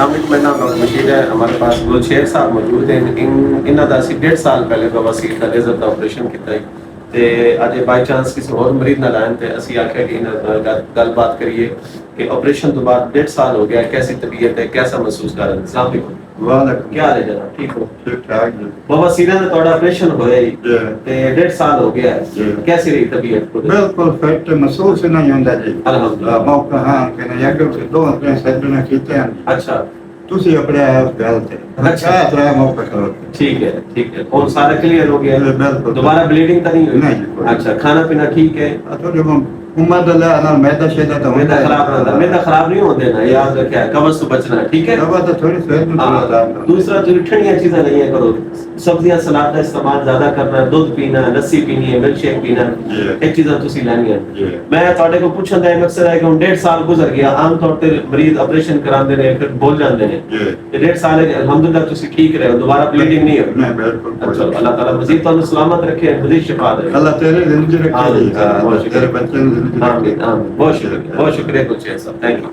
Islamic mental machine है हमारे पास गुलशेर साहब मौजूद हैं इन्हों का असी 1.5 साल पहले बवासीर का लेजर का ऑपरेशन किया ते अज बाई चांस किसी और मरीज ना लाइन थे असी आख्या कि गलबात करिए कि ऑपरेशन तो बाद 1.5 साल हो गया, कैसी तबीयत है, कैसा महसूस कर रहे हैं? क्या हाल है जनाब, ठीक हो? ठीक ठाक जी। बवासीर ने थोड़ा ऑपरेशन होया ही जी। ते 1.5 साल हो गया है, कैसी रही तबीयत? बिल्कुल फिट महसूस नहीं होता जी। अल्हम्दुलिल्लाह। मौका हाँ कि नहीं अगर दो अपने सैड ने कीते हैं अच्छा तुसी अपने उस गल ते अच्छा। त्रै मौका करो। ठीक है ठीक है, और सारा क्लियर हो गया? बिल्कुल। दोबारा ब्लीडिंग तो नहीं हुई? नहीं जी, कोई अच्छा, खाना पीना ठीक है? तो जो उम्र दला ना मैदा शेदा तो मैदा खराब रहता, मैदा खराब नहीं होते ना, याद रखिए कब्ज से बचना है, ठीक है? दवा तो थोड़ी सेहत में थोड़ा ध्यान दो। दूसरा जो ठंडियां चीजें नहीं है करो, सब्जियां सलाद का इस्तेमाल ज्यादा करना है, दूध पीना है, लस्सी पीनी है, मिल्क शेक पीना है, एक चीज़ तुसी लेनी है। मैं ਤੁਹਾਡੇ को पूछण ਦਾ मकसद है कि हम 1.5 साल गुजर गया, आम तौर पे मरीज ऑपरेशन कराते हैं फिर भूल जाते हैं, 1.5 साल अल्हम्दुलिल्लाह तुसी ठीक रहे हो, दोबारा ब्लीडिंग नहीं हो? नहीं बिल्कुल। अच्छा, अल्लाह ताला मजीद ਤੁਹਾਨੂੰ सलामत रखे, मजीद शिफा दे। अल्लाह तेरे जिंदगी रखे, आमीन, बहुत शुक्रिया। तेरे बच्चे की जिंदगी रखे। आमीन आमीन, बहुत शुक्रिया कुछ ऐसा, थैंक यू।